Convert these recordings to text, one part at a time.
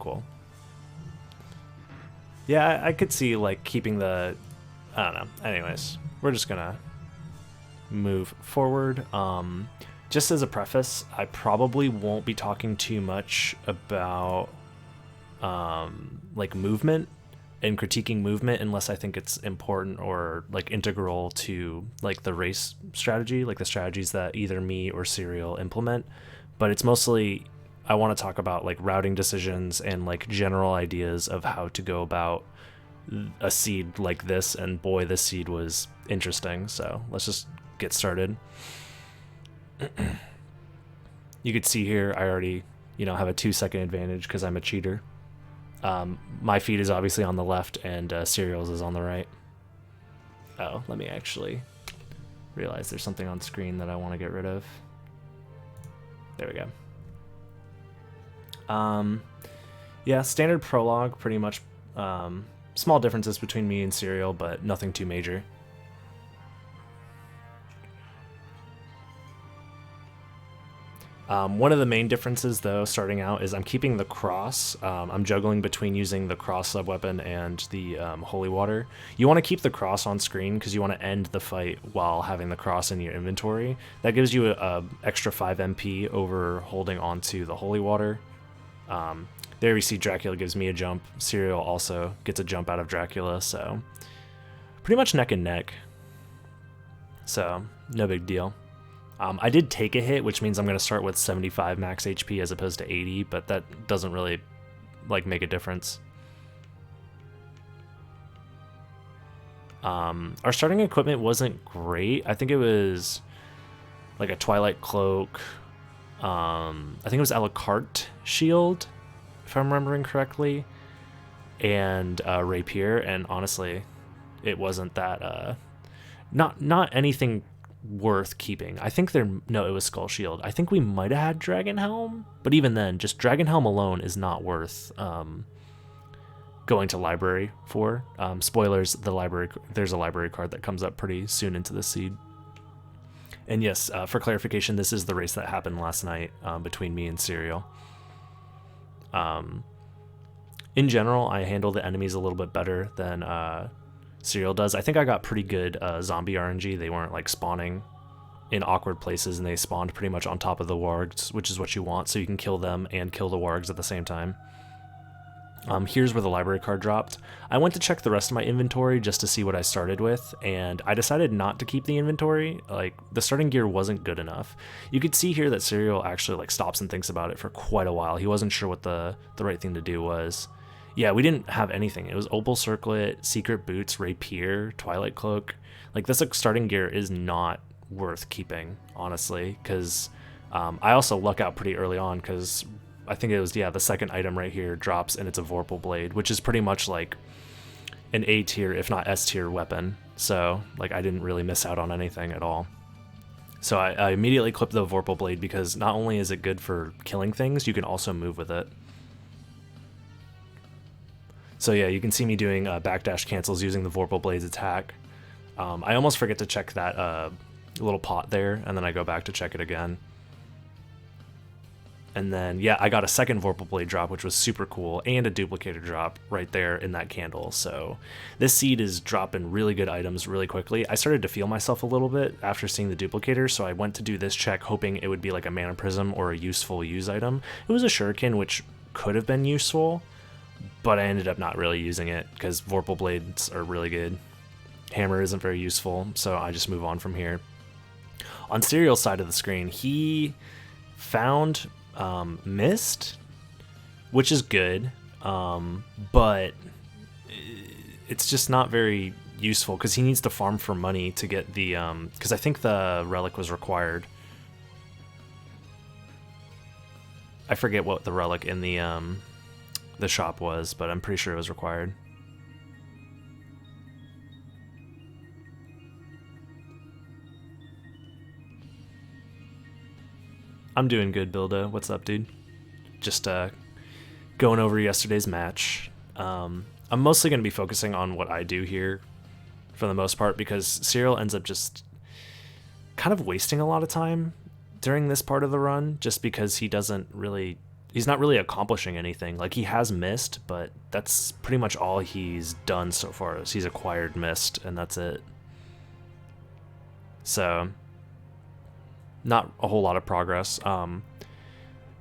cool. Yeah, I could see like keeping the, I don't know. Anyways, we're just gonna move forward. Just as a preface, I probably won't be talking too much about like movement and critiquing movement unless I think it's important or like integral to like the race strategy, like the strategies that either me or Serial implement. But it's mostly I want to talk about like routing decisions and like general ideas of how to go about a seed like this. And boy, this seed was interesting. So let's just get started. You could see here I already, have a 2-second advantage because I'm a cheater. My feed is obviously on the left and Serial's is on the right. Oh, let me actually realize there's something on screen that I want to get rid of. There we go. Yeah, standard prologue, pretty much. Small differences between me and Serial, but nothing too major. One of the main differences, though, starting out, is I'm keeping the cross. I'm juggling between using the cross sub-weapon and the holy water. You want to keep the cross on screen because you want to end the fight while having the cross in your inventory. That gives you a extra 5 MP over holding onto the holy water. There we see Dracula gives me a jump. Serial also gets a jump out of Dracula, so pretty much neck and neck. So no big deal. I did take a hit, which means I'm going to start with 75 max HP as opposed to 80, but that doesn't really like make a difference. Our starting equipment wasn't great. I think it was like a Twilight Cloak. I think it was a la carte shield, if I'm remembering correctly, and rapier. And honestly, it wasn't that not anything worth keeping. I think it was Skull Shield. I think we might have had Dragon Helm, but even then, just Dragon Helm alone is not worth going to library for. Spoilers, there's a library card that comes up pretty soon into the seed. And yes, for clarification, this is the race that happened last night between me and Serial. In general, I handle the enemies a little bit better than Serial does. I think I got pretty good zombie RNG. They weren't like spawning in awkward places, and they spawned pretty much on top of the wargs, which is what you want, so you can kill them and kill the wargs at the same time. Here's where the library card dropped. I went to check the rest of my inventory just to see what I started with, and I decided not to keep the inventory. Like, the starting gear wasn't good enough. You could see here that Serial actually like stops and thinks about it for quite a while. He wasn't sure what the right thing to do was. Yeah, we didn't have anything. It was Opal Circlet, Secret Boots, Rapier, Twilight Cloak. Like, this starting gear is not worth keeping, honestly, because I also luck out pretty early on because I think it was, the second item right here drops, and it's a Vorpal Blade, which is pretty much like an A tier, if not S tier weapon. So, like, I didn't really miss out on anything at all. So I immediately clipped the Vorpal Blade because not only is it good for killing things, you can also move with it. So yeah, you can see me doing backdash cancels using the Vorpal Blade's attack. I almost forget to check that little pot there, and then I go back to check it again. And then, yeah, I got a second Vorpal Blade drop, which was super cool, and a duplicator drop right there in that candle. So this seed is dropping really good items really quickly. I started to feel myself a little bit after seeing the duplicator, so I went to do this check hoping it would be like a Mana Prism or a useful use item. It was a Shuriken, which could have been useful, but I ended up not really using it because Vorpal Blades are really good. Hammer isn't very useful, so I just move on from here. On Serial's side of the screen, he found Mist, which is good, but it's just not very useful because he needs to farm for money to get the because I think the relic was required. I forget what the relic in the shop was, but I'm pretty sure it was required. I'm doing good, Bilda. What's up, dude? Just going over yesterday's match. I'm mostly going to be focusing on what I do here for the most part because Serial ends up just kind of wasting a lot of time during this part of the run just because he doesn't really he's not really accomplishing anything. Like, he has mist, but that's pretty much all he's done so far. Is he's acquired mist, and that's it. So, not a whole lot of progress.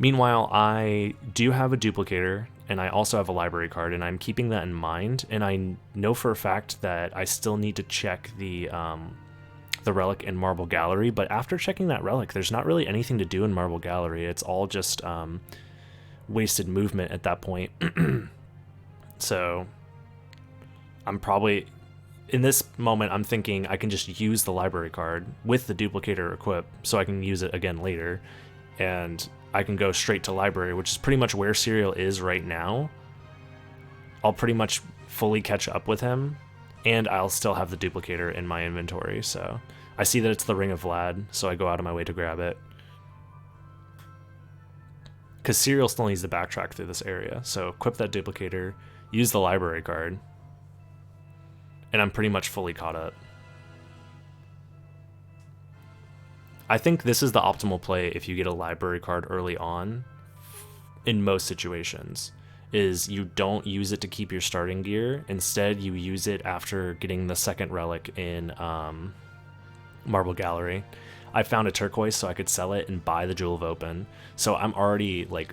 Meanwhile, I do have a duplicator, and I also have a library card, and I'm keeping that in mind. And I know for a fact that I still need to check the relic in Marble Gallery, but after checking that relic, there's not really anything to do in Marble Gallery. It's all just wasted movement at that point. So I'm probably, in this moment, I'm thinking I can just use the library card with the duplicator equipped so I can use it again later, and I can go straight to library, which is pretty much where Serial is right now. I'll pretty much fully catch up with him, and I'll still have the duplicator in my inventory. So I see that it's the Ring of Vlad, so I go out of my way to grab it. Because Serial still needs to backtrack through this area. So equip that duplicator, use the library card, and I'm pretty much fully caught up. I think this is the optimal play if you get a library card early on in most situations, is you don't use it to keep your starting gear. Instead, you use it after getting the second relic in Marble Gallery. I found a turquoise so I could sell it and buy the Jewel of Open. So I'm already like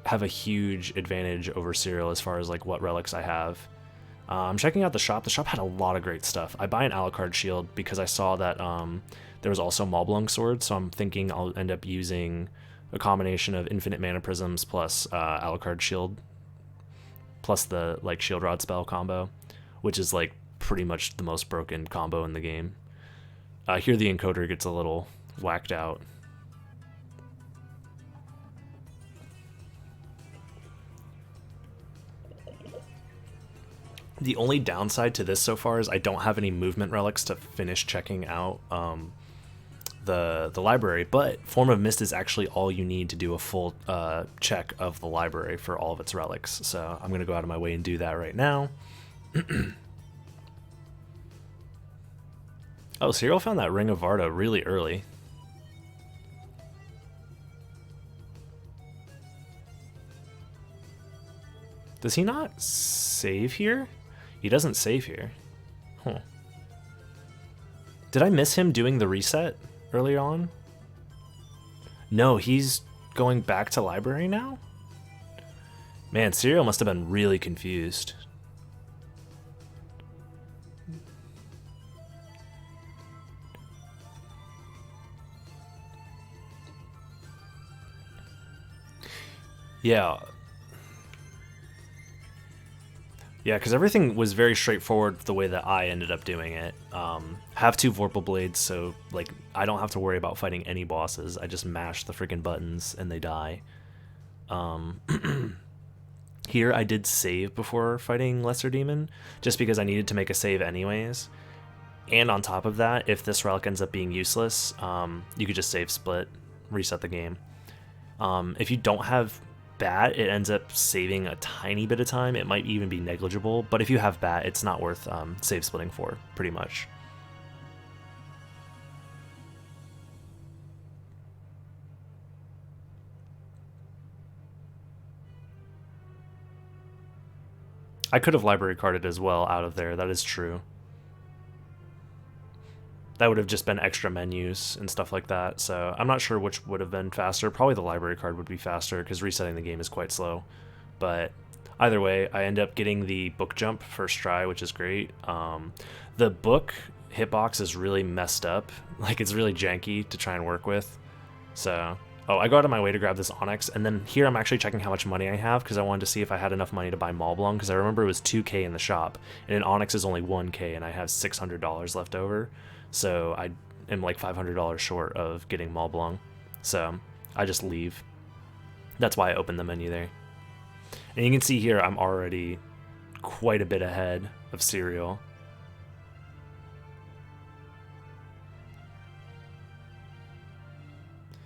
have a huge advantage over Serial as far as like what relics I have. I'm checking out the shop. The shop had a lot of great stuff. I buy an Alucard shield because I saw that there was also Mablung sword, so I'm thinking I'll end up using a combination of infinite mana prisms plus Alucard shield plus the like shield rod spell combo, which is like pretty much the most broken combo in the game. Here the encoder gets a little whacked out. The only downside to this so far is I don't have any movement relics to finish checking out the library, but Form of Mist is actually all you need to do a full check of the library for all of its relics. So I'm going to go out of my way and do that right now. Oh, Serial found that Ring of Varda really early. Does he not save here? He doesn't save here. Huh. Did I miss him doing the reset earlier on? No, he's going back to library now? Man, Serial must have been really confused. Yeah. Yeah, because everything was very straightforward the way that I ended up doing it. Have 2 Vorpal Blades, so like I don't have to worry about fighting any bosses. I just mash the freaking buttons and they die. Here I did save before fighting Lesser Demon, just because I needed to make a save anyways. And on top of that, if this relic ends up being useless, you could just save split, reset the game. If you don't have Bat, it ends up saving a tiny bit of time. It might even be negligible, but if you have Bat, it's not worth save splitting for, pretty much. I could have library carded as well out of there, that is true. That would have just been extra menus and stuff like that, so I'm not sure which would have been faster. Probably the library card would be faster, because resetting the game is quite slow. But either way, I end up getting the book jump first try, which is great. The book hitbox is really messed up. Like, it's really janky to try and work with. So, oh, I go out of my way to grab this Onyx, and then here I'm actually checking how much money I have, because I wanted to see if I had enough money to buy Mablung, because I remember it was 2k in the shop, and an Onyx is only 1k, and I have $600 left over. So I am like $500 short of getting Mablung. So I just leave. That's why I opened the menu there. And you can see here I'm already quite a bit ahead of Serial.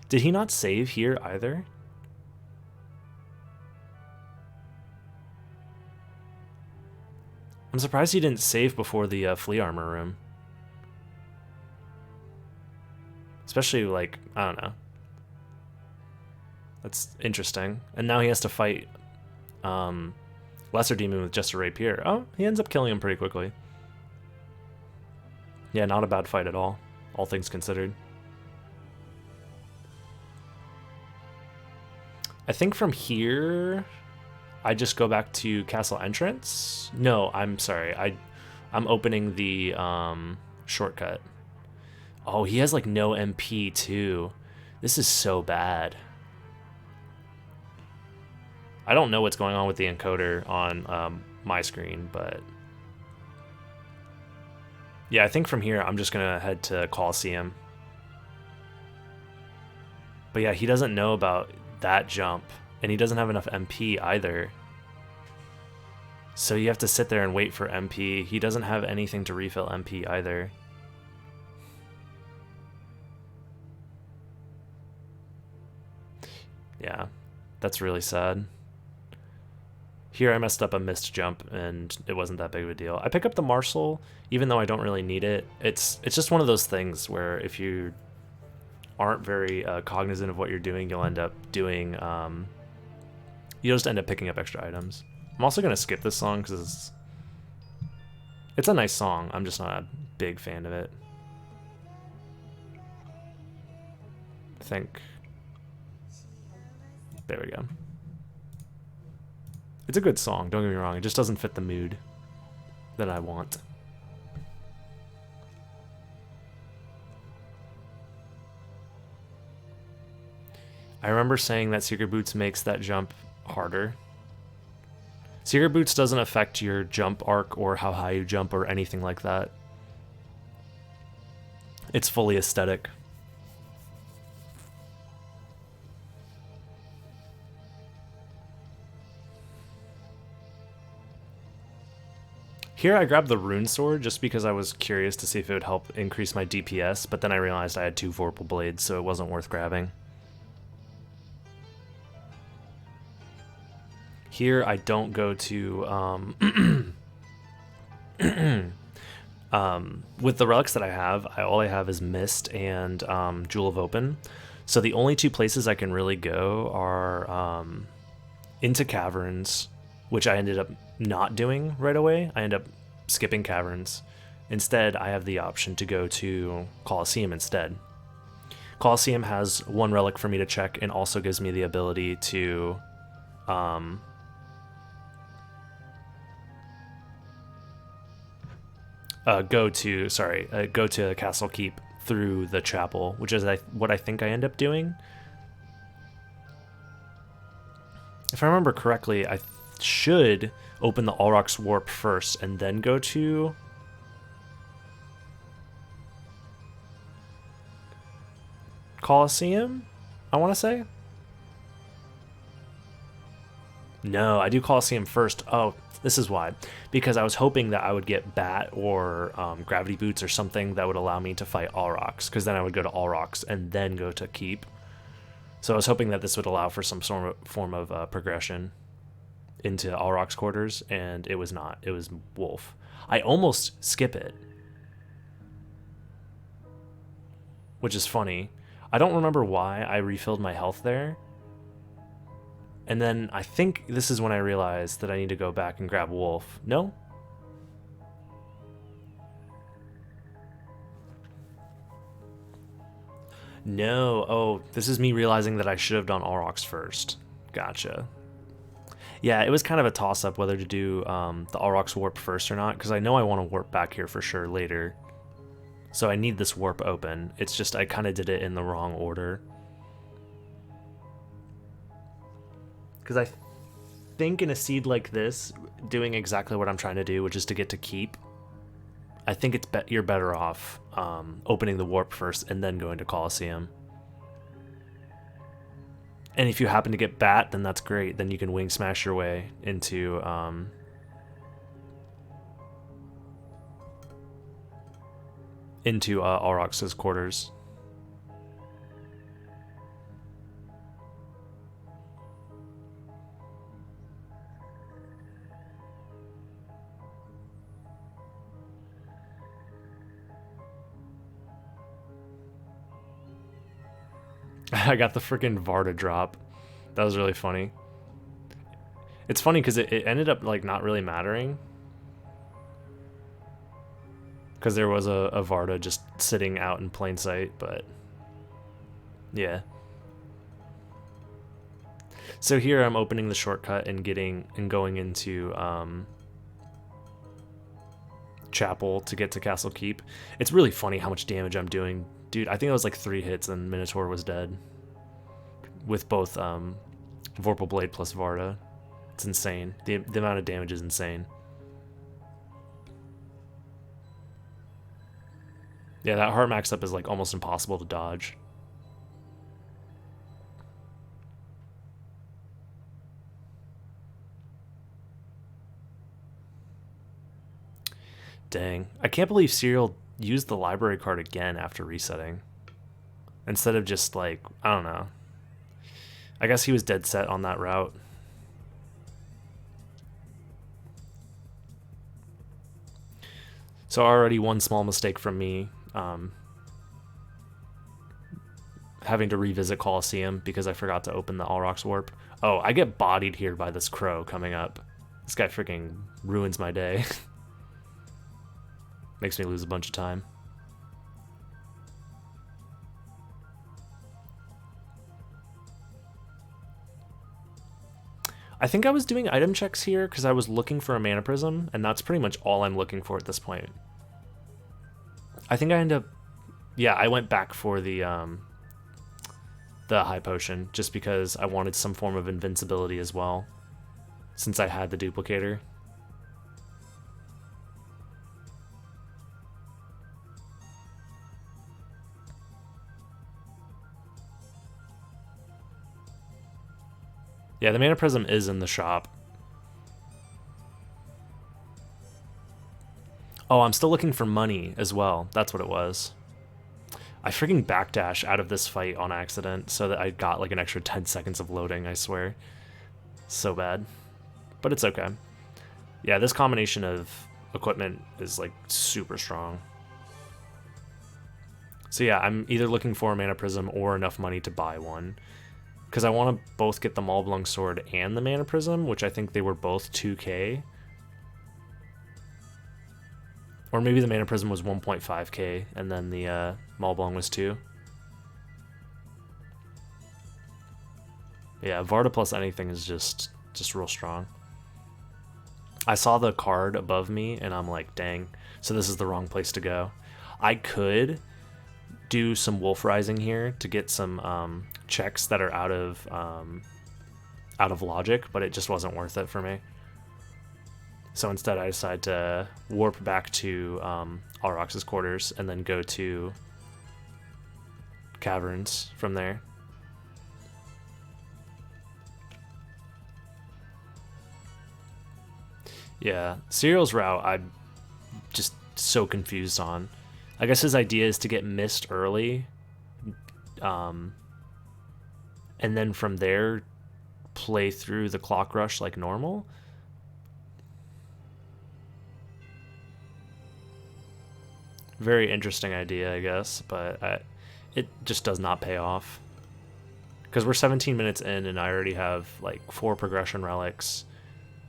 Did he not save here either? I'm surprised he didn't save before the flea armor room. Especially, like, I don't know. That's interesting. And now he has to fight Lesser Demon with just a rapier. Oh, he ends up killing him pretty quickly. Yeah, not a bad fight at all things considered. I think from here, I just go back to castle entrance. No, I'm sorry. I'm opening the shortcut. Oh, he has like no MP too. This is so bad. I don't know what's going on with the encoder on my screen, but yeah, I think from here I'm just gonna head to Coliseum. But yeah, he doesn't know about that jump, and he doesn't have enough MP either. So you have to sit there and wait for MP. He doesn't have anything to refill MP either. Yeah, that's really sad. Here I messed up a missed jump, and it wasn't that big of a deal. I pick up the Marshal, even though I don't really need it. It's just one of those things where if you aren't very cognizant of what you're doing, you'll end up doing... you'll just end up picking up extra items. I'm also going to skip this song because it's a nice song. I'm just not a big fan of it. I think... There we go. It's a good song, don't get me wrong. It just doesn't fit the mood that I want. I remember saying that Secret Boots makes that jump harder. Secret Boots doesn't affect your jump arc or how high you jump or anything like that. It's fully aesthetic. Here I grabbed the Rune Sword just because I was curious to see if it would help increase my DPS, but then I realized I had 2 Vorpal Blades, so it wasn't worth grabbing. Here I don't go to... with the relics that I have, all I have is Mist and Jewel of Open. So the only 2 places I can really go are into Caverns, which I ended up not doing right away. I end up skipping Caverns. Instead, I have the option to go to Coliseum instead. Coliseum has 1 relic for me to check and also gives me the ability to go to Castle Keep through the chapel, which is what I think I end up doing. If I remember correctly, I should open the Aurochs Warp first and then go to Coliseum, I want to say. No, I do Coliseum first. Oh, this is why. Because I was hoping that I would get Bat or Gravity Boots or something that would allow me to fight Aurochs, because then I would go to Aurochs and then go to Keep. So I was hoping that this would allow for some form of progression into Aurochs quarters, and it was not. It was Wolf. I almost skip it, which is funny. I don't remember why I refilled my health there. And then I think this is when I realized that I need to go back and grab Wolf. No? No. Oh, this is me realizing that I should have done Aurochs first. Gotcha. Yeah, it was kind of a toss-up whether to do the Aurochs Warp first or not, because I know I want to warp back here for sure later. So I need this warp open. It's just I kind of did it in the wrong order. Because I think in a seed like this, doing exactly what I'm trying to do, which is to get to Keep, I think you're better off opening the warp first and then going to Coliseum. And if you happen to get Bat, then that's great. Then you can wing smash your way into Aurochs' quarters. I got the freaking Varda drop. That was really funny. It's funny because it ended up like not really mattering. Because there was a Varda just sitting out in plain sight, but yeah. So here I'm opening the shortcut and going into Chapel to get to Castle Keep. It's really funny how much damage I'm doing. Dude, I think it was like 3 hits and Minotaur was dead. With both Vorpal Blade plus Varda. It's insane. The amount of damage is insane. Yeah, that heart max up is like almost impossible to dodge. Dang. I can't believe Serial used the library card again after resetting. Instead of just like, I don't know. I guess he was dead set on that route. So already one small mistake from me. Having to revisit Colosseum because I forgot to open the All Rocks Warp. Oh, I get bodied here by this crow coming up. This guy freaking ruins my day. Makes me lose a bunch of time. I think I was doing item checks here because I was looking for a Mana Prism, and that's pretty much all I'm looking for at this point. I think I end up... Yeah, I went back for the High Potion just because I wanted some form of invincibility as well, since I had the duplicator. Yeah, the Mana Prism is in the shop. Oh, I'm still looking for money as well. That's what it was. I freaking backdash out of this fight on accident so that I got like an extra 10 seconds of loading, I swear. So bad. But it's okay. Yeah, this combination of equipment is like super strong. So yeah, I'm either looking for a Mana Prism or enough money to buy one. Because I want to both get the Maulblung Sword and the Mana Prism, which I think they were both 2k. Or maybe the Mana Prism was 1.5k and then the Maulblung was 2. Yeah, Varda plus anything is just real strong. I saw the card above me and I'm like, dang, so this is the wrong place to go. I could do some Wolf Rising here to get some checks that are out of logic, but it just wasn't worth it for me. So instead I decided to warp back to Alrox's quarters and then go to Caverns from there. Yeah, Serial's route I'm just so confused on. I guess his idea is to get missed early, and then from there play through the Clock Rush like normal. Very interesting idea, I guess, but it just does not pay off. Because we're 17 minutes in and I already have like 4 progression relics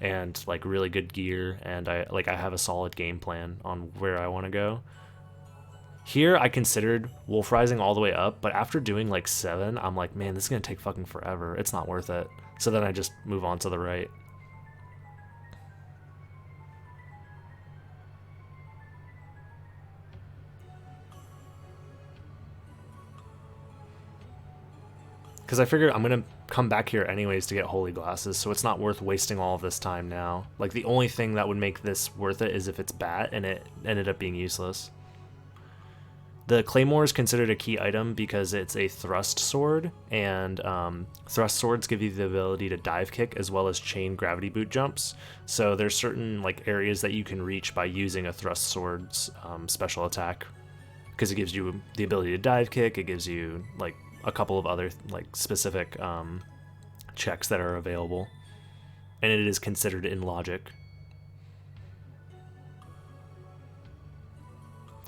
and like really good gear, and I have a solid game plan on where I want to go. Here I considered Wolf Rising all the way up, but after doing like 7, I'm like, man, this is gonna take fucking forever. It's not worth it. So then I just move on to the right. Because I figure I'm going to come back here anyways to get Holy Glasses, so it's not worth wasting all of this time now. Like, the only thing that would make this worth it is if it's Bat, and it ended up being useless. The Claymore is considered a key item because it's a thrust sword, and thrust swords give you the ability to dive kick as well as chain gravity boot jumps. So there's certain like areas that you can reach by using a thrust sword's special attack, because it gives you the ability to dive kick, it gives you like a couple of other like specific checks that are available, and it is considered in logic.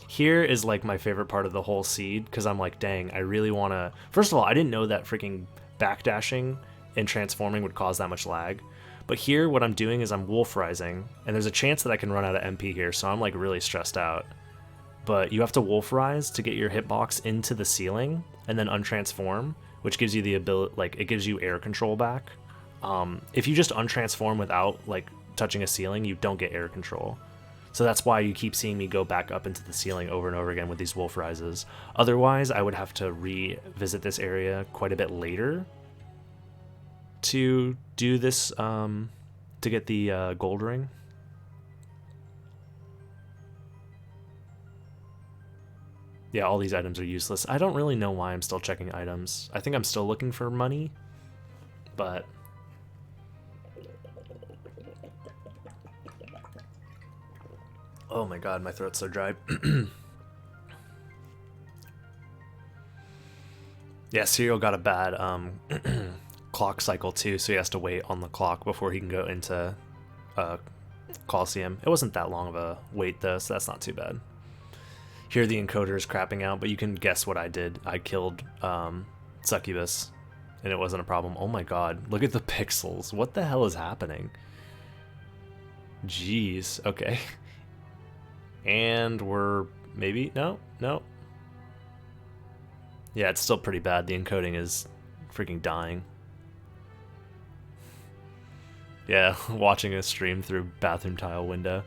Here is like my favorite part of the whole seed, because I'm like, dang, I really want to... First of all, I didn't know that freaking backdashing and transforming would cause that much lag. But here, what I'm doing is I'm wolf rising, and there's a chance that I can run out of MP here, so I'm like really stressed out. But you have to wolf rise to get your hitbox into the ceiling and then untransform, which gives you the ability, like it gives you air control back. If you just untransform without like touching a ceiling, you don't get air control. So that's why you keep seeing me go back up into the ceiling over and over again with these wolf rises. Otherwise, I would have to revisit this area quite a bit later to do this, to get the gold ring. Yeah, all these items are useless. I don't really know why I'm still checking items. I think I'm still looking for money, but... Oh my god, my throat's so dry. Yeah, Serial got a bad clock cycle too, so he has to wait on the clock before he can go into Coliseum. It wasn't that long of a wait though, so that's not too bad. Here the encoder is crapping out, but you can guess what I did. I killed Succubus, and it wasn't a problem. Oh my god, look at the pixels. What the hell is happening? Jeez, okay. And we're maybe, no. Yeah, it's still pretty bad. The encoding is freaking dying. Yeah, watching a stream through bathroom tile window.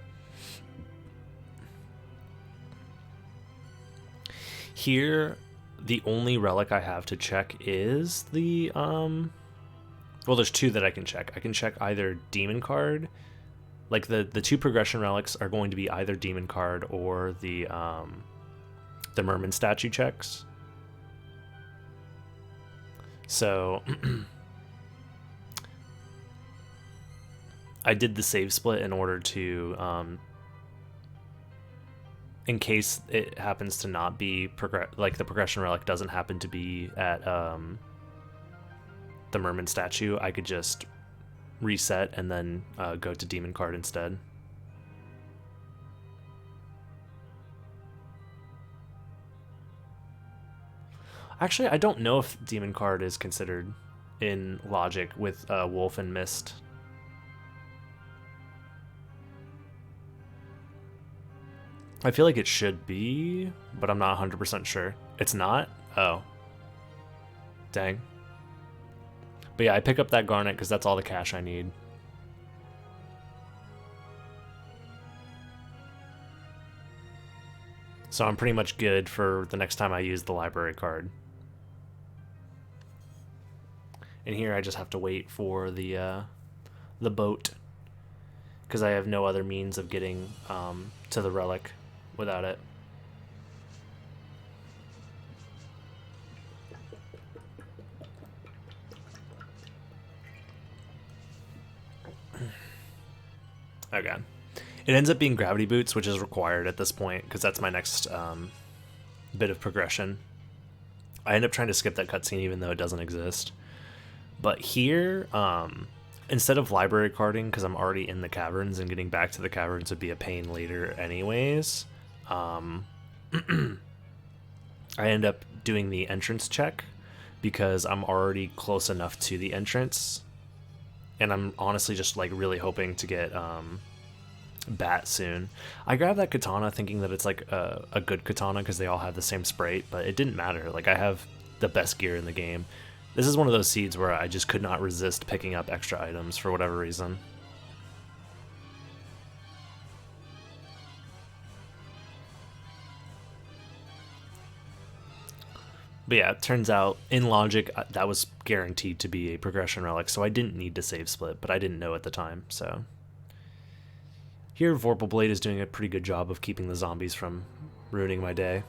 Here, the only relic I have to check is the, well, there's two that I can check. I can check either Demon Card, like the two progression relics are going to be either Demon Card or the Merman statue checks. So, I did the save split in order to, in case it happens to not be like the progression relic doesn't happen to be at the Merman statue, I could just reset and then go to Demon Card instead. Actually, I don't know if Demon Card is considered in Logic with Wolf and Mist. I feel like it should be, but I'm not 100% sure. It's not? Oh. Dang. But yeah, I pick up that garnet because that's all the cash I need. So I'm pretty much good for the next time I use the library card. And here I just have to wait for the boat, because I have no other means of getting to the relic without it. Okay. It ends up being gravity boots, which is required at this point, because that's my next bit of progression. I end up trying to skip that cutscene even though it doesn't exist. But here, instead of library carding, because I'm already in the caverns and getting back to the caverns would be a pain later anyways, I end up doing the entrance check because I'm already close enough to the entrance. And I'm honestly just like really hoping to get Bat soon. I grabbed that katana thinking that it's like a good katana because they all have the same sprite, but it didn't matter. Like I have the best gear in the game. This is one of those seeds where I just could not resist picking up extra items for whatever reason. But yeah, it turns out in Logic that was guaranteed to be a progression relic, so I didn't need to save split, but I didn't know at the time, so. Here, Vorpal Blade is doing a pretty good job of keeping the zombies from ruining my day.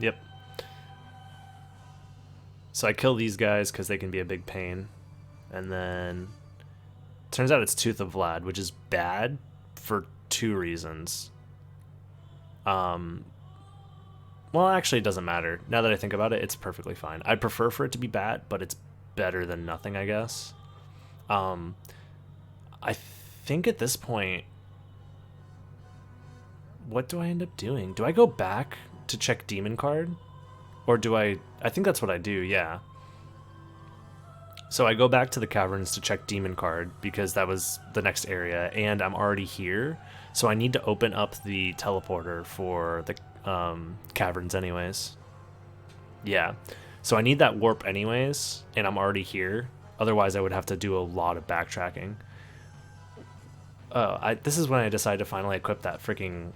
Yep. So I kill these guys because they can be a big pain. And then turns out it's Tooth of Vlad, which is bad for two reasons. Well, actually, it doesn't matter. Now that I think about it, it's perfectly fine. I'd prefer for it to be bad, but it's better than nothing, I guess. I think at this point, what do I end up doing? Do I go back to check Demon Card? Or do I think that's what I do, yeah. So I go back to the caverns to check Demon Card because that was the next area, and I'm already here. So I need to open up the teleporter for the caverns anyways. Yeah. So I need that warp anyways, and I'm already here. Otherwise, I would have to do a lot of backtracking. This is when I decided to finally equip that freaking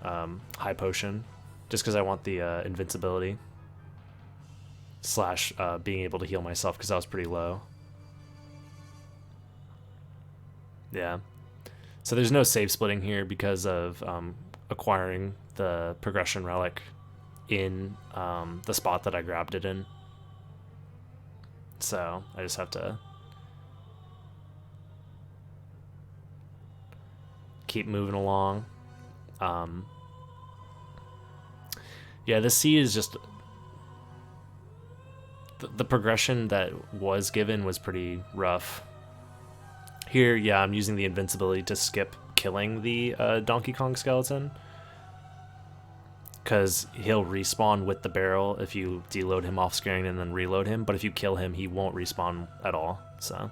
high potion, just because I want the invincibility slash being able to heal myself because I was pretty low. Yeah. So there's no save splitting here because of acquiring the progression relic in the spot that I grabbed it in. So I just have to keep moving along. Yeah, this seed is just... The progression that was given was pretty rough. Here, yeah, I'm using the invincibility to skip killing the Donkey Kong skeleton, because he'll respawn with the barrel if you deload him off screen and then reload him, but if you kill him, he won't respawn at all, so...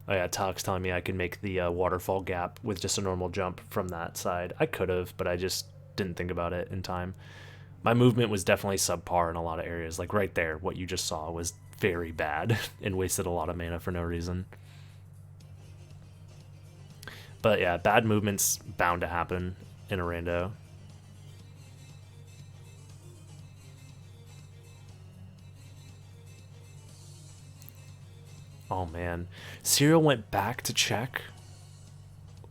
Oh yeah, Talk's telling me I can make the waterfall gap with just a normal jump from that side. I could have, but I just didn't think about it in time. My movement was definitely subpar in a lot of areas. Like right there, what you just saw was very bad and wasted a lot of mana for no reason. But yeah, bad movement's bound to happen in a rando. Oh man. Serial went back to check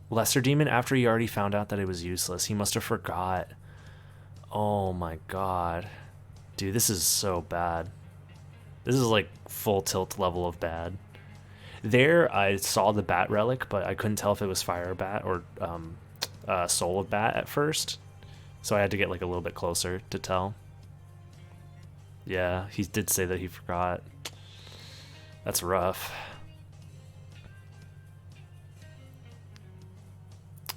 Lesser Demon after he already found out that it was useless. He must have forgot. Oh my god. Dude, this is so bad. This is like full tilt level of bad. There, I saw the bat relic, but I couldn't tell if it was fire bat or soul of bat at first. So I had to get like a little bit closer to tell. Yeah, he did say that he forgot. That's rough.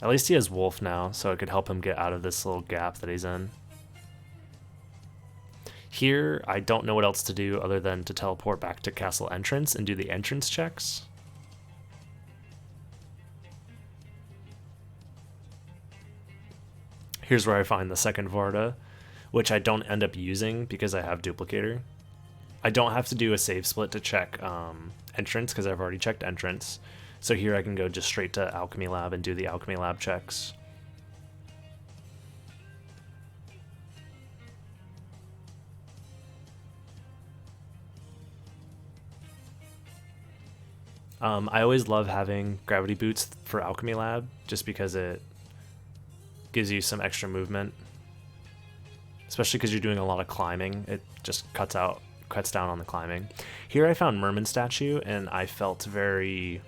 At least he has Wolf now, so it could help him get out of this little gap that he's in. Here, I don't know what else to do other than to teleport back to castle entrance and do the entrance checks. Here's where I find the second Varda, which I don't end up using because I have Duplicator. I don't have to do a save split to check entrance because I've already checked entrance. So here I can go just straight to Alchemy Lab and do the Alchemy Lab checks. I always love having gravity boots for Alchemy Lab just because it gives you some extra movement. Especially because you're doing a lot of climbing. It just cuts down on the climbing. Here I found Merman statue and I felt very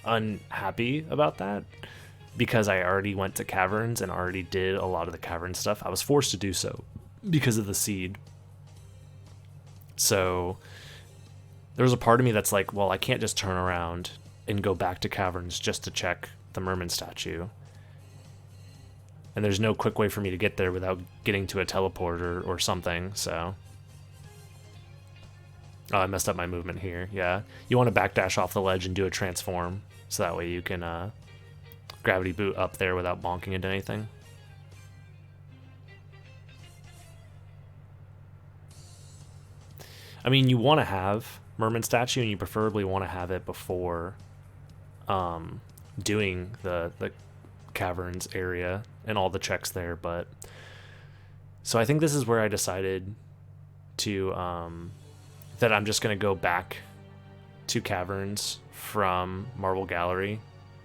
unhappy about that because I already went to caverns and already did a lot of the cavern stuff. I was forced to do so because of the seed. So there was a part of me that's like, well, I can't just turn around and go back to caverns just to check the Merman statue. And there's no quick way for me to get there without getting to a teleporter or something, so... Oh, I messed up my movement here, yeah. You want to backdash off the ledge and do a transform, so that way you can gravity boot up there without bonking into anything. I mean, you want to have Merman statue, and you preferably want to have it before doing the caverns area and all the checks there, but... So I think this is where I decided to... that I'm just going to go back to caverns from Marble Gallery,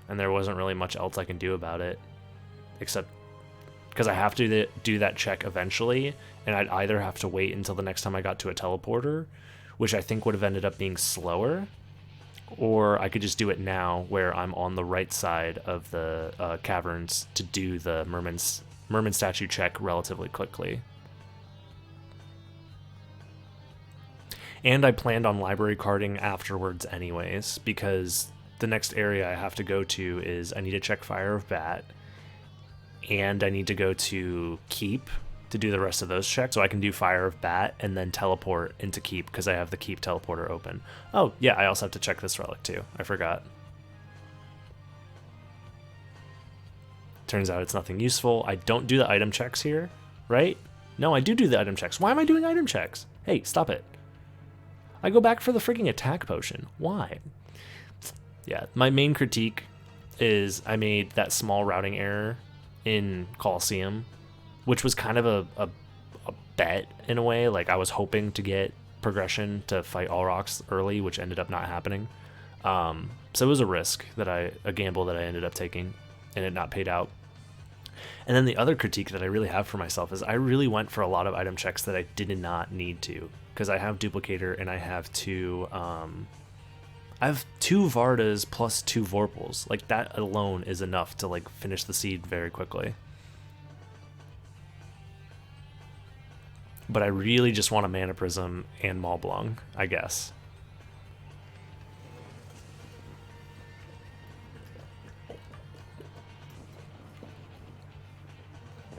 and there wasn't really much else I can do about it, except because I have to do that check eventually, and I'd either have to wait until the next time I got to a teleporter, which I think would have ended up being slower, or I could just do it now where I'm on the right side of the caverns to do the Merman statue check relatively quickly. And I planned on library carding afterwards anyways, because the next area I have to go to is I need to check Fire of Bat, and I need to go to Keep to do the rest of those checks, so I can do Fire of Bat and then teleport into Keep because I have the Keep teleporter open. Oh yeah, I also have to check this relic too. I forgot. Turns out it's nothing useful. I don't do the item checks here, right? No, I do the item checks. Why am I doing item checks? Hey, stop it. I go back for the freaking attack potion. Why? Yeah, my main critique is I made that small routing error in Colosseum, which was kind of a bet in a way. Like, I was hoping to get progression to fight Allrocks early, which ended up not happening. So it was a gamble that I ended up taking, and it not paid out. And then the other critique that I really have for myself is I really went for a lot of item checks that I did not need to, because I have Duplicator and I have two Vardas plus 2 Vorpals. Like, that alone is enough to like finish the seed very quickly. But I really just want a Mana Prism and Maul Blanc, I guess.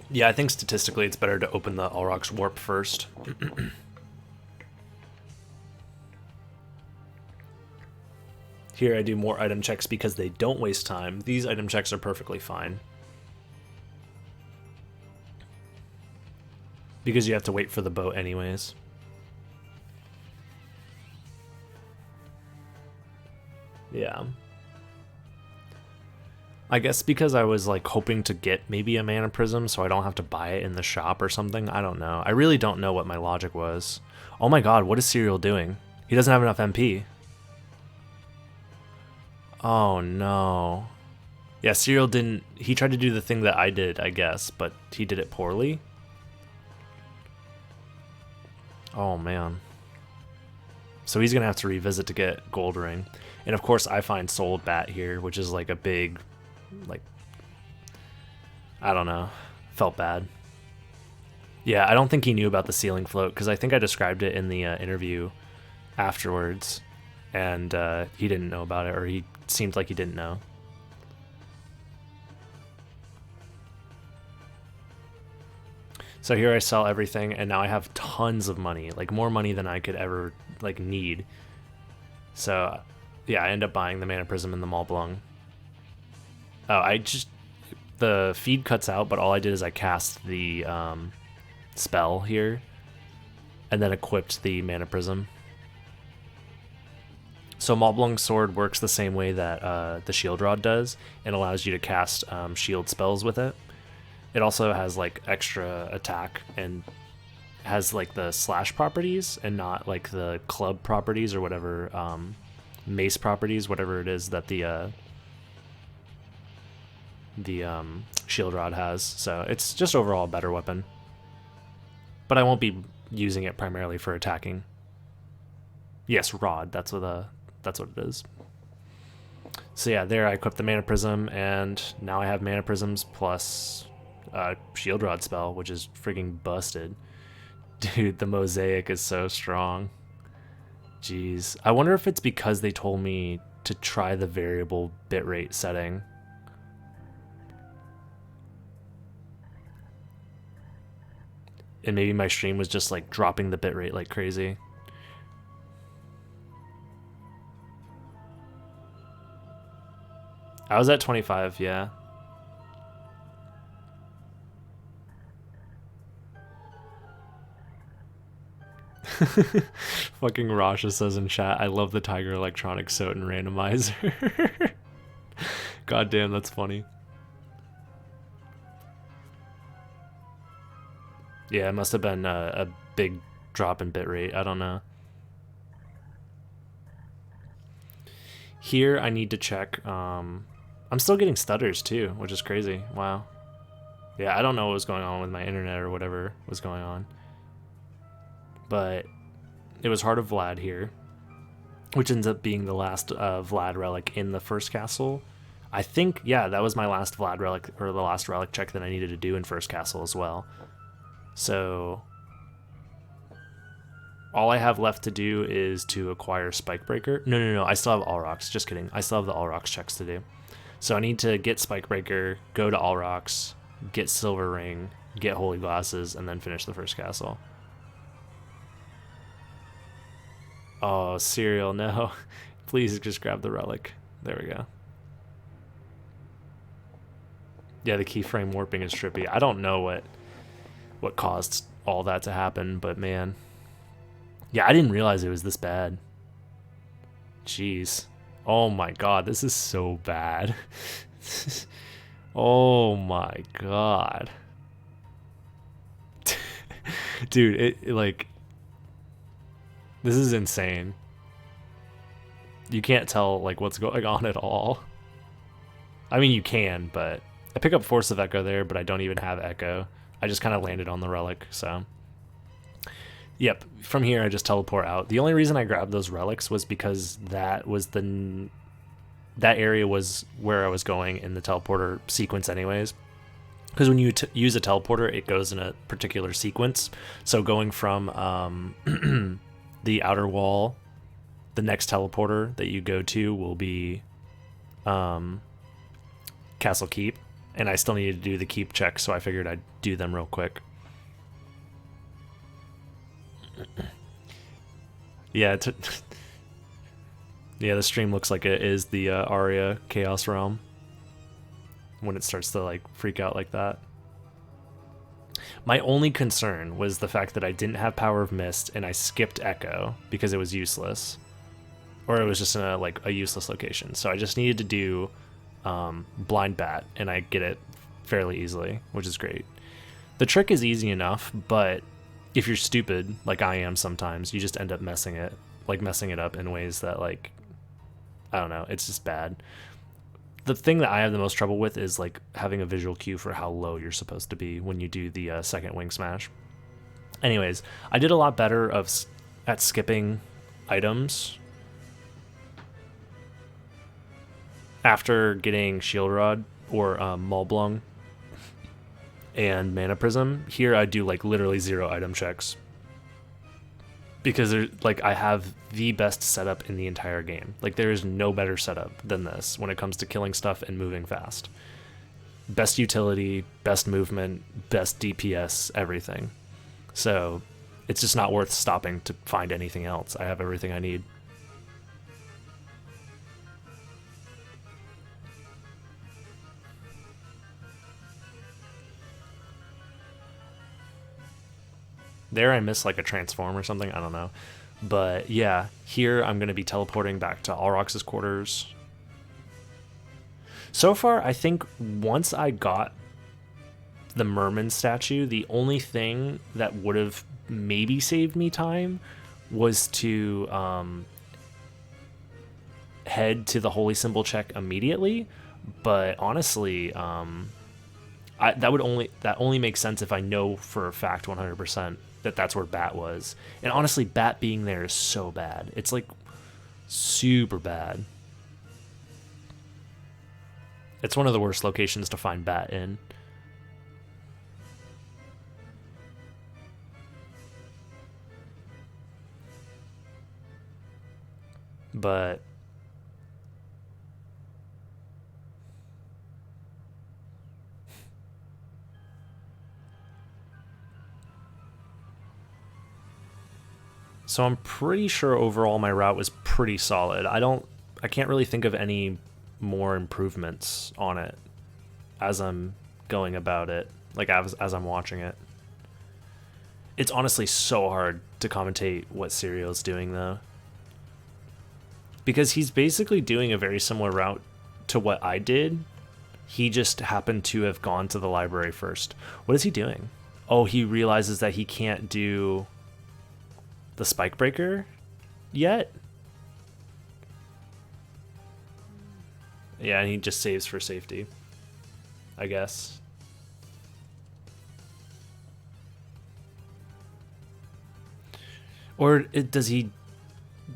Yeah, I think statistically it's better to open the Allrocks Warp first. Here I do more item checks because they don't waste time. These item checks are perfectly fine, because you have to wait for the boat anyways. Yeah. I guess because I was like hoping to get maybe a Mana Prism so I don't have to buy it in the shop or something. I don't know. I really don't know what my logic was. Oh my god, what is Serial doing? He doesn't have enough MP. Oh no. Yeah, Serial didn't... He tried to do the thing that I did, I guess, but he did it poorly. Oh man. So he's gonna have to revisit to get Gold Ring. And of course I find Soul Bat here, which is like a big... like, I don't know, felt bad. Yeah, I don't think he knew about the ceiling float, because I think I described it in the interview afterwards, and he didn't know about it, or he seemed like he didn't know. So here I sell everything, and now I have tons of money, like more money than I could ever like need. So yeah, I end up buying the Mana Prism and the Maul Blanc. Oh, the feed cuts out, but all I did is I cast the spell here, and then equipped the Mana Prism. So Maul Blanc's sword works the same way that the Shield Rod does, and allows you to cast shield spells with it. It also has like extra attack and has like the slash properties and not like the club properties or whatever, mace properties, whatever it is that the Shield Rod has. So it's just overall a better weapon. But I won't be using it primarily for attacking. Yes, Rod, that's what it is. So yeah, there I equipped the Mana Prism, and now I have Mana Prisms plus Shield Rod spell, which is freaking busted. Dude, the Mosaic is so strong. Jeez. I wonder if it's because they told me to try the variable bitrate setting. And maybe my stream was just like dropping the bitrate like crazy. I was at 25, yeah. Fucking Rasha says in chat, I love the Tiger Electronics SotN randomizer. God damn, that's funny. Yeah, it must have been a big drop in bitrate. I don't know. Here I need to check. I'm still getting stutters too, which is crazy. Wow. Yeah, I don't know what was going on with my internet or whatever was going on. But it was Heart of Vlad here, which ends up being the last Vlad relic in the first castle. I think, yeah, that was my last Vlad relic, or the last relic check that I needed to do in first castle as well. So, all I have left to do is to acquire Spike Breaker. No, I still have All Rocks. Just kidding. I still have the All Rocks checks to do. So I need to get Spike Breaker, go to All Rocks, get Silver Ring, get Holy Glasses, and then finish the first castle. Oh, Cereal, no. Please just grab the relic. There we go. Yeah, the keyframe warping is trippy. I don't know what caused all that to happen, but man. Yeah, I didn't realize it was this bad. Jeez. Oh my god, this is so bad. Oh my god. Dude, it like... This is insane. You can't tell like what's going on at all. I mean, you can, but... I pick up Force of Echo there, but I don't even have Echo. I just kind of landed on the relic, so... Yep, from here I just teleport out. The only reason I grabbed those relics was because that was that area was where I was going in the teleporter sequence anyways. Because when you use a teleporter, it goes in a particular sequence. So going from the outer wall, the next teleporter that you go to will be Castle Keep. And I still needed to do the keep check, so I figured I'd do them real quick. Yeah, yeah, the stream looks like it is the Aria Chaos Realm when it starts to like freak out like that. My only concern was the fact that I didn't have Power of Mist and I skipped Echo because it was useless, or it was just in a useless location. So I just needed to do Blind Bat, and I get it fairly easily, which is great. The trick is easy enough, but if you're stupid, like I am sometimes, you just end up messing it up in ways that, like, I don't know, it's just bad. The thing that I have the most trouble with is like having a visual cue for how low you're supposed to be when you do the second wing smash. Anyways, I did a lot better at skipping items after getting Shield Rod or Maulblung and Mana Prism. Here I do like literally 0 item checks because I have the best setup in the entire game. Like, there is no better setup than this when it comes to killing stuff and moving fast. Best utility, best movement, best DPS, everything. So it's just not worth stopping to find anything else. I have everything I need. There I missed like a transform or something, I don't know. But yeah, here I'm going to be teleporting back to Alrox's quarters. So far, I think once I got the Merman statue, the only thing that would have maybe saved me time was to head to the Holy Symbol check immediately. But honestly, that only makes sense if I know for a fact 100% that that's where Bat was. And honestly, Bat being there is so bad. It's like super bad. It's one of the worst locations to find Bat in. But so I'm pretty sure overall my route was pretty solid. I can't really think of any more improvements on it as I'm going about it, like as I'm watching it. It's honestly so hard to commentate what Serial's doing though, because he's basically doing a very similar route to what I did. He just happened to have gone to the library first. What is he doing? Oh, he realizes that he can't do the Spike Breaker yet. Yeah, and he just saves for safety, I guess. Or does he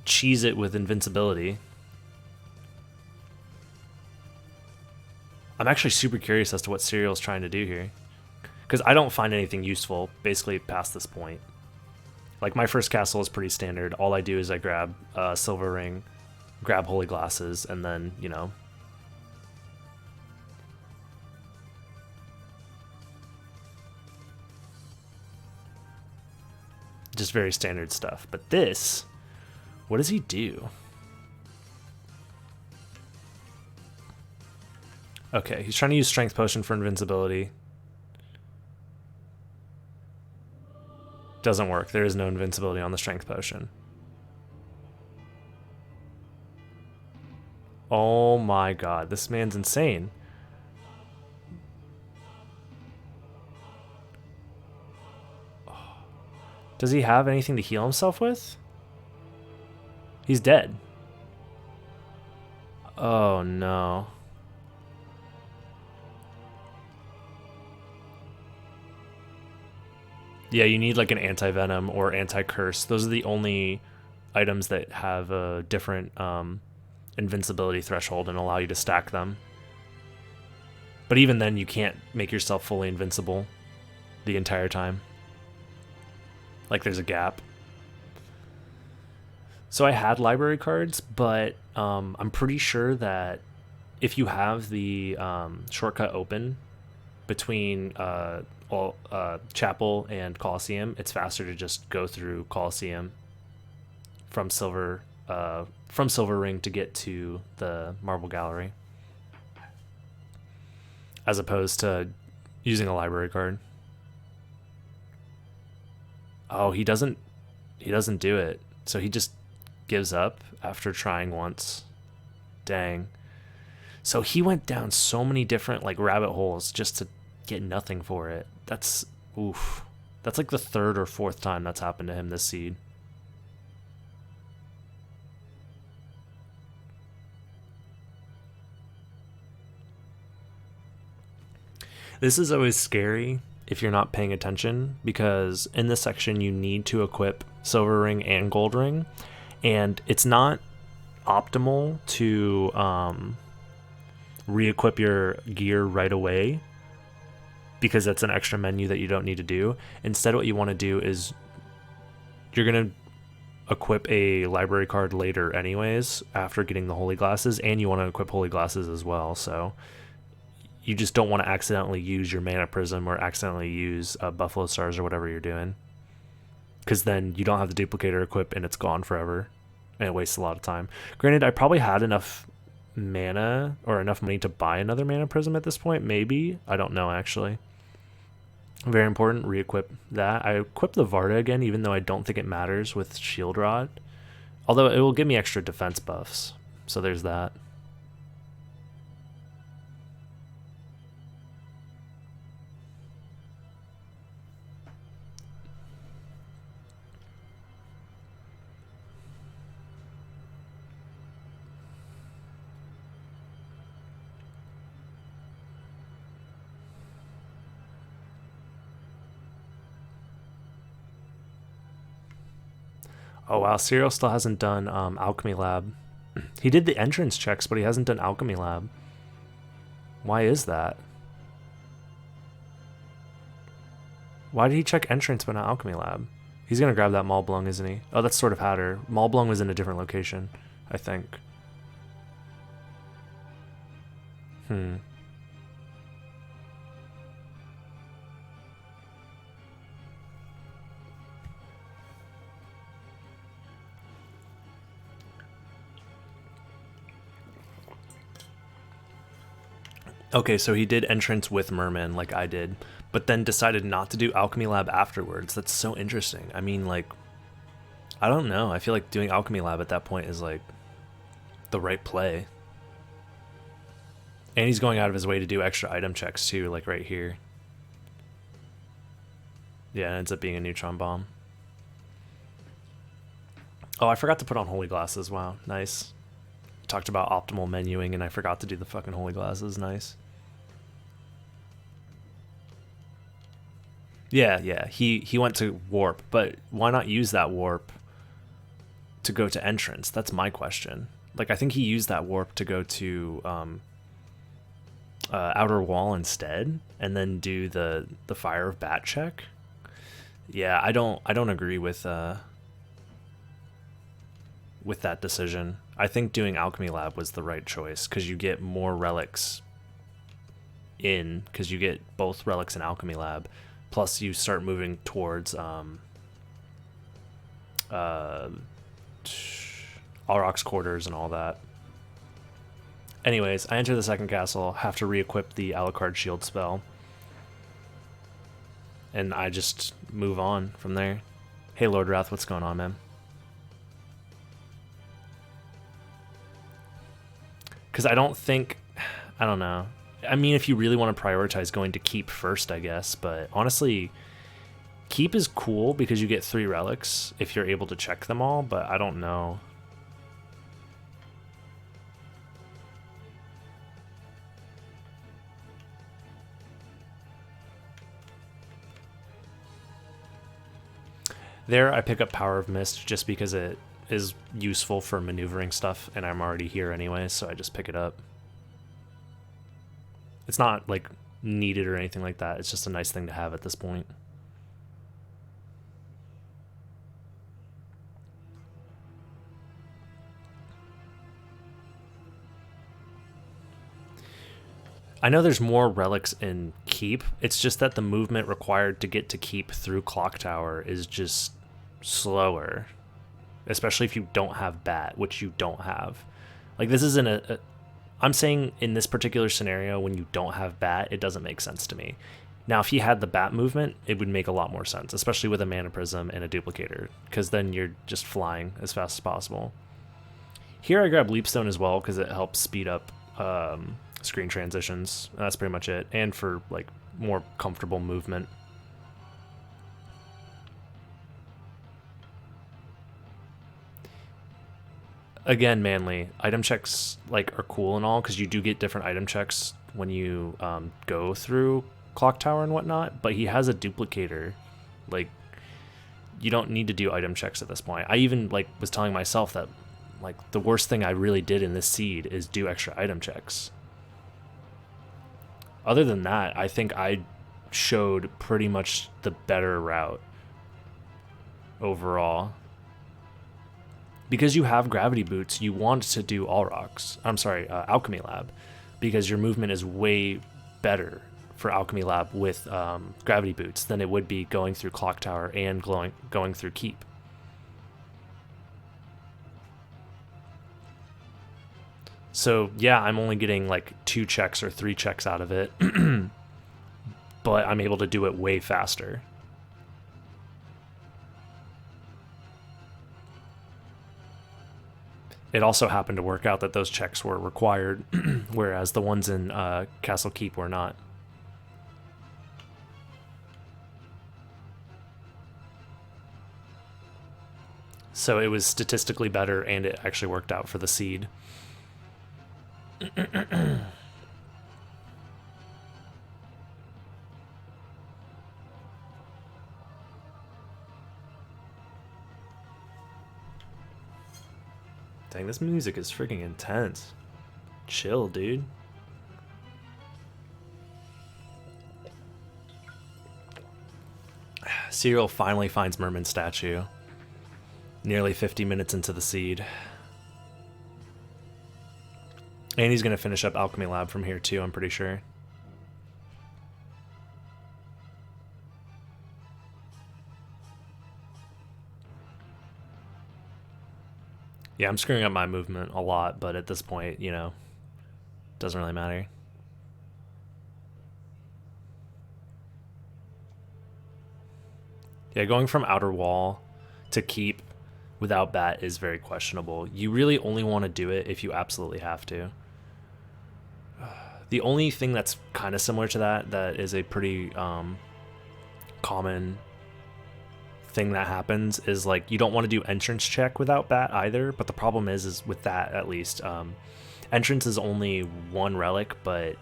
cheese it with invincibility? I'm actually super curious as to what Serial's trying to do here, because I don't find anything useful basically past this point. Like my first castle is pretty standard. All I do is I grab silver ring, grab holy glasses, and then, you know, just very standard stuff. But this, what does he do? Okay, he's trying to use strength potion for invincibility. Doesn't work. There is no invincibility on the strength potion. Oh my god, this man's insane. Does he have anything to heal himself with? He's dead. Oh no. Yeah, you need like an anti-venom or anti-curse. Those are the only items that have a different invincibility threshold and allow you to stack them. But even then, you can't make yourself fully invincible the entire time. Like there's a gap. So I had library cards, but I'm pretty sure that if you have the shortcut open between Chapel and Coliseum, it's faster to just go through Coliseum from Silver Ring to get to the Marble Gallery, as opposed to using a library card. Oh, he doesn't do it. So he just gives up after trying once. Dang. So he went down so many different like rabbit holes just to get nothing for it. That's oof. That's like the third or fourth time that's happened to him this seed. This is always scary if you're not paying attention, because in this section you need to equip silver ring and gold ring, and it's not optimal to re-equip your gear right away, because that's an extra menu that you don't need to do. Instead, what you want to do is you're going to equip a library card later anyways after getting the holy glasses, and you want to equip holy glasses as well. So you just don't want to accidentally use your mana prism or accidentally use buffalo stars or whatever you're doing, because then you don't have the duplicator equipped and it's gone forever and it wastes a lot of time. Granted, I probably had enough mana or enough money to buy another mana prism at this point. Maybe. I don't know, actually. Very important, re-equip that. I equipped the Varda again, even though I don't think it matters with Shield Rod. Although it will give me extra defense buffs. So there's that. Oh wow, Serial still hasn't done Alchemy Lab. He did the entrance checks, but he hasn't done Alchemy Lab. Why is that? Why did he check entrance but not Alchemy Lab? He's gonna grab that Maulblung, isn't he? Oh, that's Sword of Hatter. Maulblung was in a different location, I think. Okay, so he did entrance with Merman like I did, but then decided not to do Alchemy Lab afterwards. That's so interesting. I mean, like, I don't know. I feel like doing Alchemy Lab at that point is like the right play. And he's going out of his way to do extra item checks too, like right here. Yeah, it ends up being a neutron bomb. Oh, I forgot to put on holy glasses. Wow, nice. Talked about optimal menuing and I forgot to do the fucking holy glasses. Nice. Yeah, he went to warp, but why not use that warp to go to entrance? That's my question. Like, I think he used that warp to go to outer wall instead, and then do the Fire of Bat check. Yeah, I don't agree with that decision. I think doing Alchemy Lab was the right choice because you get more relics in, because you get both relics in Alchemy Lab, plus you start moving towards Auroch's quarters and all that. Anyways, I enter the second castle, have to re-equip the Alucard shield spell, and I just move on from there. Hey Lord Wrath, what's going on, man? Because I don't know. I mean, if you really want to prioritize going to Keep first, I guess, but honestly, Keep is cool because you get 3 relics if you're able to check them all, but I don't know. There, I pick up Power of Mist just because it is useful for maneuvering stuff, and I'm already here anyway, so I just pick it up. It's not, like, needed or anything like that. It's just a nice thing to have at this point. I know there's more relics in Keep. It's just that the movement required to get to Keep through Clock Tower is just slower, especially if you don't have Bat, which you don't have. Like, this isn't I'm saying in this particular scenario, when you don't have Bat, it doesn't make sense to me. Now, if he had the Bat movement, it would make a lot more sense, especially with a Mana Prism and a Duplicator, because then you're just flying as fast as possible. Here I grab Leapstone as well, because it helps speed up screen transitions. That's pretty much it, and for like more comfortable movement. Again, Manly, item checks like are cool and all because you do get different item checks when you go through Clock Tower and whatnot, but he has a duplicator. Like, you don't need to do item checks at this point. I even like was telling myself that like the worst thing I really did in this seed is do extra item checks. Other than that, I think I showed pretty much the better route overall. Because you have Gravity Boots, you want to do Alchemy Lab, because your movement is way better for Alchemy Lab with Gravity Boots than it would be going through Clock Tower and going through Keep. So yeah, I'm only getting like 2 checks or 3 checks out of it, but I'm able to do it way faster. It also happened to work out that those checks were required, whereas the ones in Castle Keep were not. So it was statistically better, and it actually worked out for the seed. Dang, this music is freaking intense. Chill, dude. Cyril finally finds Merman statue. Nearly 50 minutes into the seed. And he's going to finish up Alchemy Lab from here too, I'm pretty sure. Yeah, I'm screwing up my movement a lot, but at this point, you know, doesn't really matter. Yeah, going from Outer Wall to Keep without Bat is very questionable. You really only want to do it if you absolutely have to. The only thing that's kind of similar to that is a pretty common thing that happens is like you don't want to do entrance check without Bat either, but the problem is with that at least entrance is only 1 relic, but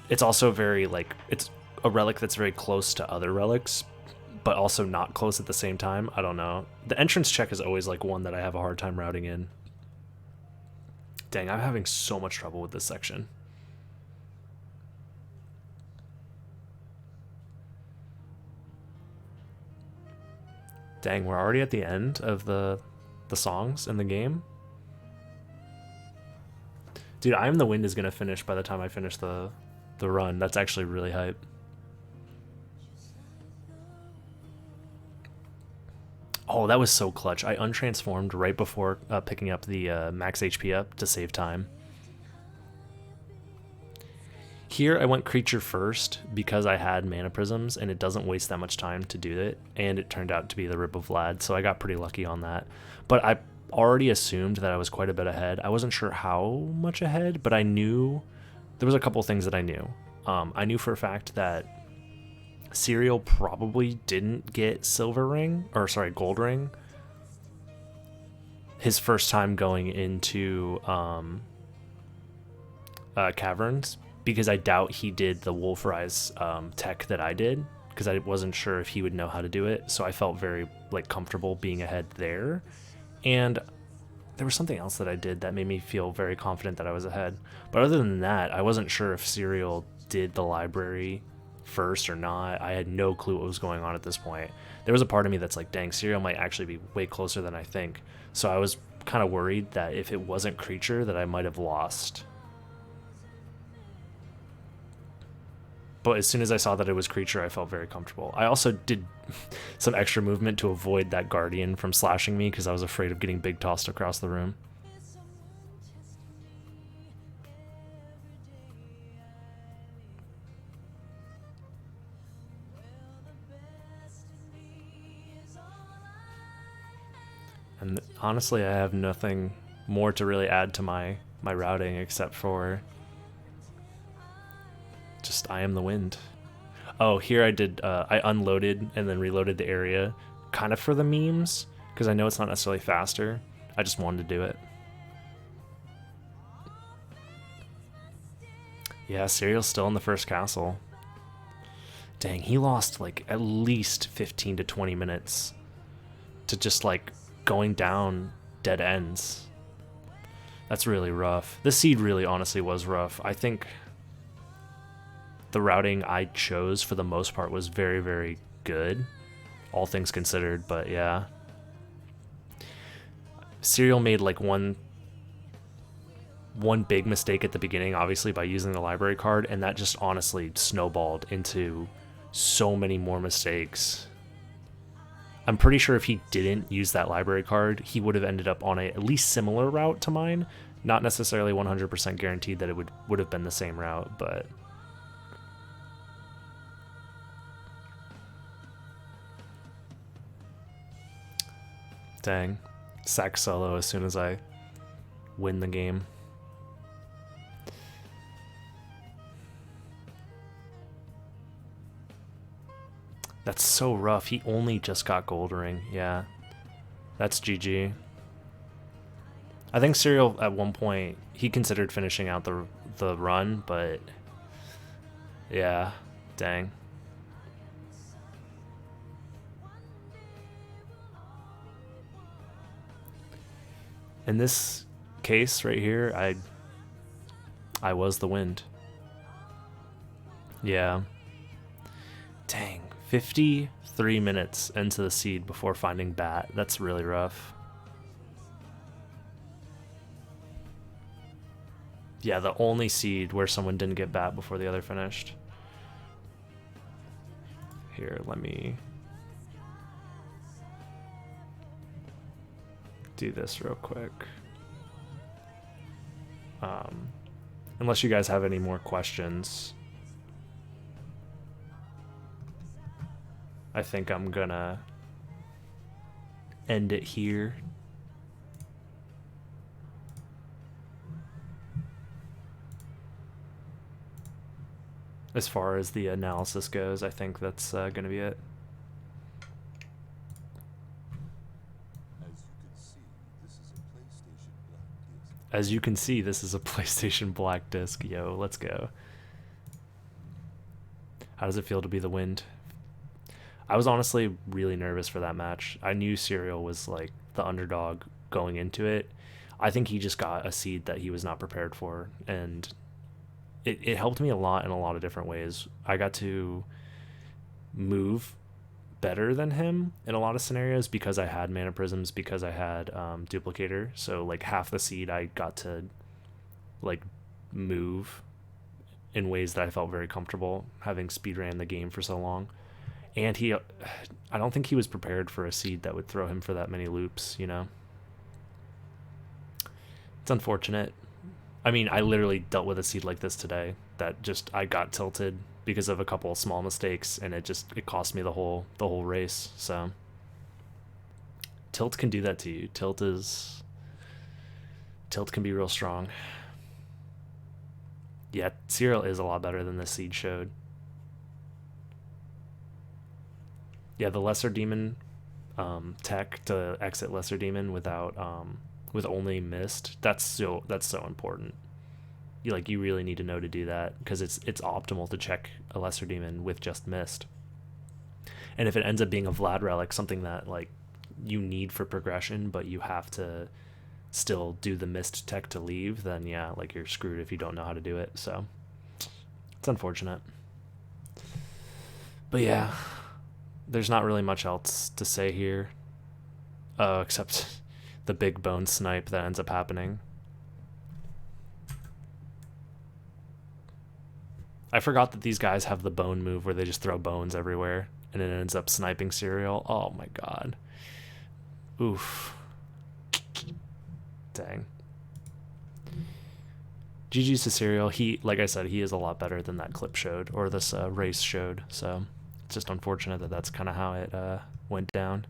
it's also very like it's a relic that's very close to other relics but also not close at the same time. I don't know. The entrance check is always like one that I have a hard time routing in. Dang, I'm having so much trouble with this section. Dang, we're already at the end of the songs in the game. Dude, I Am the Wind is gonna finish by the time I finish the run. That's actually really hype. Oh, that was so clutch. I untransformed right before picking up the max HP up to save time. Here I went creature first because I had mana prisms and it doesn't waste that much time to do it, and it turned out to be the Rip of Vlad, so I got pretty lucky on that. But I already assumed that I was quite a bit ahead. I wasn't sure how much ahead, but I knew there was a couple things that I knew. I knew for a fact that Serial probably didn't get gold ring his first time going into caverns, because I doubt he did the Wolf Rise tech that I did, because I wasn't sure if he would know how to do it, so I felt very comfortable being ahead there. And there was something else that I did that made me feel very confident that I was ahead. But other than that, I wasn't sure if Serial did the library first or not. I had no clue what was going on at this point. There was a part of me that's like, dang, Serial might actually be way closer than I think. So I was kind of worried that if it wasn't creature that I might have lost. But as soon as I saw that it was creature, I felt very comfortable. I also did some extra movement to avoid that guardian from slashing me because I was afraid of getting big tossed across the room. And honestly, I have nothing more to really add to my routing except for just I Am the Wind. Oh, here I did, I unloaded and then reloaded the area, kind of for the memes, because I know it's not necessarily faster. I just wanted to do it. Yeah, Serial's still in the first castle. Dang, he lost at least 15 to 20 minutes to just going down dead ends. That's really rough. This seed really honestly was rough. I think the routing I chose for the most part was very, very good, all things considered, but yeah. Serial made one big mistake at the beginning, obviously, by using the library card, and that just honestly snowballed into so many more mistakes. I'm pretty sure if he didn't use that library card, he would have ended up on a at least similar route to mine. Not necessarily 100% guaranteed that it would have been the same route, but dang. Sack solo as soon as I win the game. That's so rough. He only just got gold ring. Yeah. That's GG. I think Serial at one point, he considered finishing out the run, but yeah. Dang. In this case right here, I was the wind. Yeah. Dang. 53 minutes into the seed before finding bat. That's really rough. Yeah, the only seed where someone didn't get bat before the other finished. Here, let me do this real quick. Unless you guys have any more questions, I think I'm gonna end it here. As far as the analysis goes, I think that's gonna be it. As you can see, this is a PlayStation Black Disc. Yo, let's go. How does it feel to be the wind? I was honestly really nervous for that match. I knew Serial was the underdog going into it. I think he just got a seed that he was not prepared for, and it helped me a lot in a lot of different ways. I got to move better than him in a lot of scenarios because I had mana prisms, because I had duplicator. So like half the seed I got to like move in ways that I felt very comfortable, having speed ran the game for so long. And I don't think he was prepared for a seed that would throw him for that many loops, you know? It's unfortunate. I mean, I literally dealt with a seed like this today that just I got tilted because of a couple of small mistakes, and it cost me the whole race. So tilt can do that to you. Tilt can be real strong. Yeah, Serial is a lot better than this seed showed. Yeah, the Lesser Demon tech to exit Lesser Demon without with only Mist, that's so important. You really need to know to do that, because it's optimal to check a Lesser Demon with just Mist. And if it ends up being a Vlad relic, something that like you need for progression, but you have to still do the Mist tech to leave, then yeah, like you're screwed if you don't know how to do it. So it's unfortunate. But yeah, there's not really much else to say here, except the big bone snipe that ends up happening. I forgot that these guys have the bone move where they just throw bones everywhere and it ends up sniping Serial. Oh my god. Oof. Dang. GG's to Serial. He, like I said, he is a lot better than that clip showed, or this race showed. So it's just unfortunate that that's kind of how it went down.